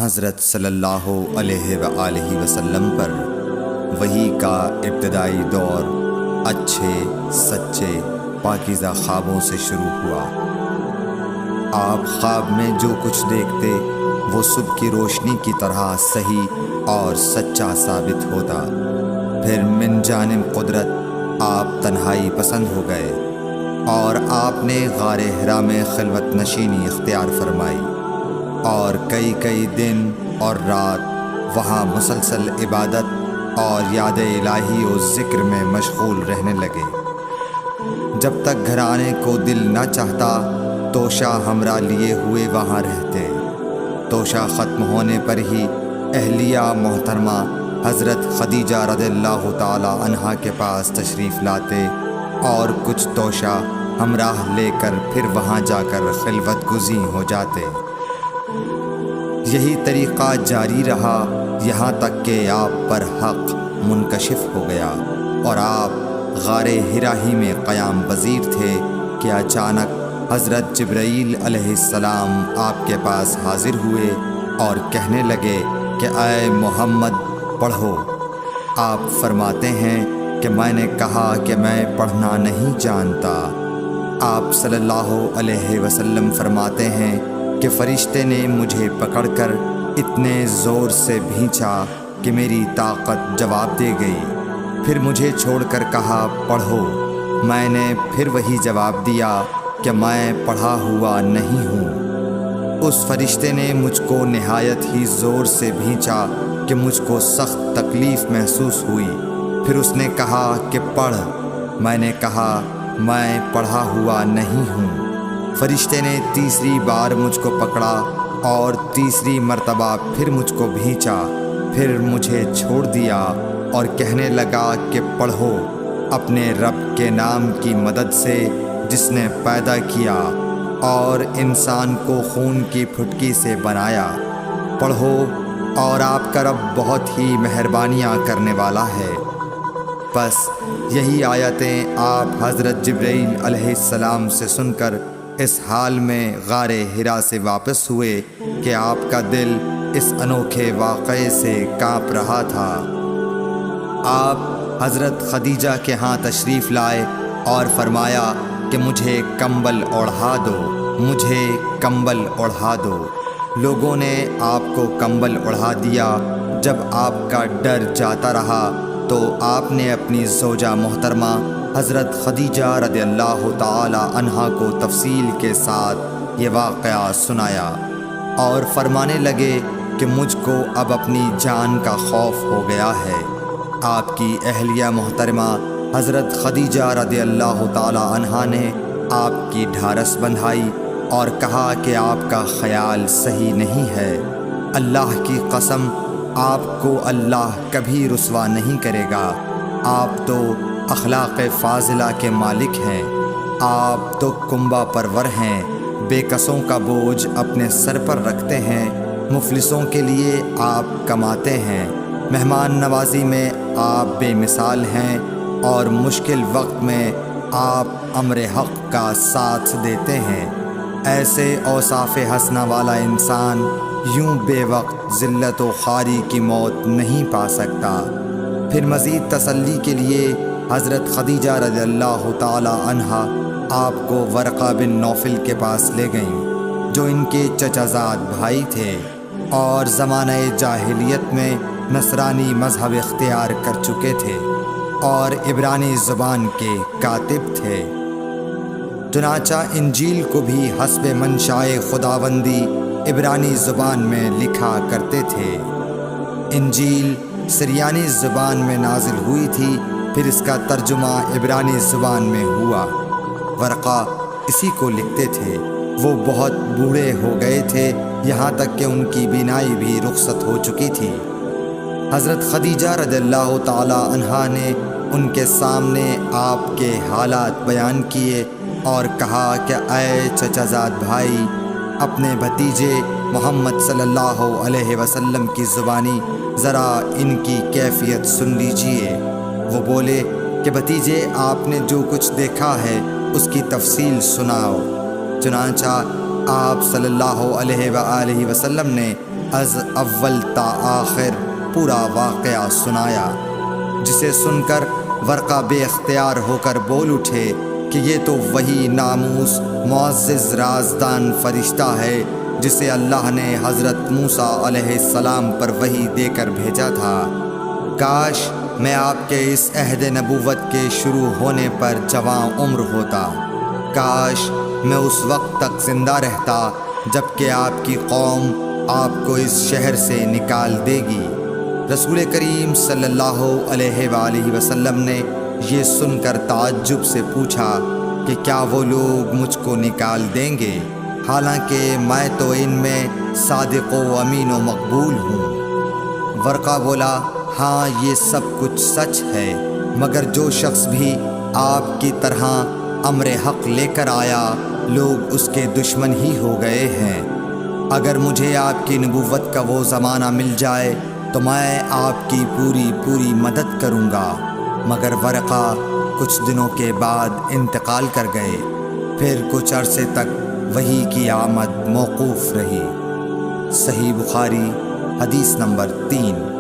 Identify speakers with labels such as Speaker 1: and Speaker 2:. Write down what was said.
Speaker 1: حضرت صلی اللہ علیہ وآلہ وسلم پر وحی کا ابتدائی دور اچھے سچے پاکیزہ خوابوں سے شروع ہوا۔ آپ خواب میں جو کچھ دیکھتے وہ صبح کی روشنی کی طرح صحیح اور سچا ثابت ہوتا۔ پھر من جانب قدرت آپ تنہائی پسند ہو گئے اور آپ نے غار حرا میں خلوت نشینی اختیار فرمائی اور کئی دن اور رات وہاں مسلسل عبادت اور یاد الہی و ذکر میں مشغول رہنے لگے۔ جب تک گھر آنے کو دل نہ چاہتا توشہ ہمراہ لیے ہوئے وہاں رہتے۔ توشہ ختم ہونے پر ہی اہلیہ محترمہ حضرت خدیجہ رضی اللہ تعالی عنہا کے پاس تشریف لاتے اور کچھ توشہ ہمراہ لے کر پھر وہاں جا کر خلوت گزین ہو جاتے۔ یہی طریقہ جاری رہا یہاں تک کہ آپ پر حق منکشف ہو گیا اور آپ غار حرا ہی میں قیام پذیر تھے کہ اچانک حضرت جبرائیل علیہ السلام آپ کے پاس حاضر ہوئے اور کہنے لگے کہ اے محمد پڑھو۔ آپ فرماتے ہیں کہ میں نے کہا کہ میں پڑھنا نہیں جانتا۔ آپ صلی اللہ علیہ وسلم فرماتے ہیں کہ فرشتے نے مجھے پکڑ کر اتنے زور سے بھینچا کہ میری طاقت جواب دے گئی۔ پھر مجھے چھوڑ کر کہا پڑھو۔ میں نے پھر وہی جواب دیا کہ میں پڑھا ہوا نہیں ہوں۔ اس فرشتے نے مجھ کو نہایت ہی زور سے بھینچا کہ مجھ کو سخت تکلیف محسوس ہوئی۔ پھر اس نے کہا کہ پڑھ۔ میں نے کہا میں پڑھا ہوا نہیں ہوں۔ فرشتے نے تیسری بار مجھ کو پکڑا اور تیسری مرتبہ پھر مجھ کو بھینچا۔ پھر مجھے چھوڑ دیا اور کہنے لگا کہ پڑھو اپنے رب کے نام کی مدد سے جس نے پیدا کیا اور انسان کو خون کی پھٹکی سے بنایا۔ پڑھو اور آپ کا رب بہت ہی مہربانیاں کرنے والا ہے۔ بس یہی آیتیں آپ حضرت جبرائیل علیہ السلام سے سن کر اس حال میں غار حرا سے واپس ہوئے کہ آپ کا دل اس انوکھے واقعے سے کانپ رہا تھا۔ آپ حضرت خدیجہ کے ہاں تشریف لائے اور فرمایا کہ مجھے کمبل اوڑھا دو، مجھے کمبل اوڑھا دو۔ لوگوں نے آپ کو کمبل اوڑھا دیا۔ جب آپ کا ڈر جاتا رہا تو آپ نے اپنی زوجہ محترمہ حضرت خدیجہ رضی اللہ تعالی عنہا کو تفصیل کے ساتھ یہ واقعہ سنایا اور فرمانے لگے کہ مجھ کو اب اپنی جان کا خوف ہو گیا ہے۔ آپ کی اہلیہ محترمہ حضرت خدیجہ رضی اللہ تعالی عنہا نے آپ کی ڈھارس بندھائی اور کہا کہ آپ کا خیال صحیح نہیں ہے۔ اللہ کی قسم آپ کو اللہ کبھی رسوا نہیں کرے گا۔ آپ تو اخلاق فاضلہ کے مالک ہیں۔ آپ تو کنبہ پرور ہیں، بے کسوں کا بوجھ اپنے سر پر رکھتے ہیں، مفلسوں کے لیے آپ کماتے ہیں، مہمان نوازی میں آپ بے مثال ہیں اور مشکل وقت میں آپ امر حق کا ساتھ دیتے ہیں۔ ایسے اوصاف حسنہ والا انسان یوں بے وقت ذلت و خواری کی موت نہیں پا سکتا۔ پھر مزید تسلی کے لیے حضرت خدیجہ رضی اللہ تعالی عنہا آپ کو ورقہ بن نوفل کے پاس لے گئیں جو ان کے چچا زاد بھائی تھے اور زمانہ جاہلیت میں نصرانی مذہب اختیار کر چکے تھے اور عبرانی زبان کے کاتب تھے۔ چنانچہ انجیل کو بھی حسب منشائے خداوندی عبرانی زبان میں لکھا کرتے تھے۔ انجیل سریانی زبان میں نازل ہوئی تھی، پھر اس کا ترجمہ عبرانی زبان میں ہوا۔ ورقہ اسی کو لکھتے تھے۔ وہ بہت بوڑھے ہو گئے تھے، یہاں تک کہ ان کی بینائی بھی رخصت ہو چکی تھی۔ حضرت خدیجہ رضی اللہ تعالی عنہا نے ان کے سامنے آپ کے حالات بیان کیے اور کہا کہ اے چچا زاد بھائی، اپنے بھتیجے محمد صلی اللہ علیہ وسلم کی زبانی ذرا ان کی کیفیت سن لیجئے۔ وہ بولے کہ بھتیجے آپ نے جو کچھ دیکھا ہے اس کی تفصیل سناؤ۔ چنانچہ آپ صلی اللہ علیہ وآلہ وسلم نے از اول تا آخر پورا واقعہ سنایا، جسے سن کر ورقہ بے اختیار ہو کر بول اٹھے کہ یہ تو وہی ناموس معزز رازدان فرشتہ ہے جسے اللہ نے حضرت موسیٰ علیہ السلام پر وحی دے کر بھیجا تھا۔ کاش میں آپ کے اس عہد نبوت کے شروع ہونے پر جواں عمر ہوتا، کاش میں اس وقت تک زندہ رہتا جب کہ آپ کی قوم آپ کو اس شہر سے نکال دے گی۔ رسول کریم صلی اللہ علیہ وآلہ وسلم نے یہ سن کر تعجب سے پوچھا کہ کیا وہ لوگ مجھ کو نکال دیں گے، حالانکہ میں تو ان میں صادق و امین و مقبول ہوں۔ ورقہ بولا، ہاں یہ سب کچھ سچ ہے، مگر جو شخص بھی آپ کی طرح امر حق لے کر آیا لوگ اس کے دشمن ہی ہو گئے ہیں۔ اگر مجھے آپ کی نبوت کا وہ زمانہ مل جائے تو میں آپ کی پوری مدد کروں گا، مگر ورقہ کچھ دنوں کے بعد انتقال کر گئے، پھر کچھ عرصے تک وحی کی آمد موقوف رہی۔ صحیح بخاری حدیث نمبر 3۔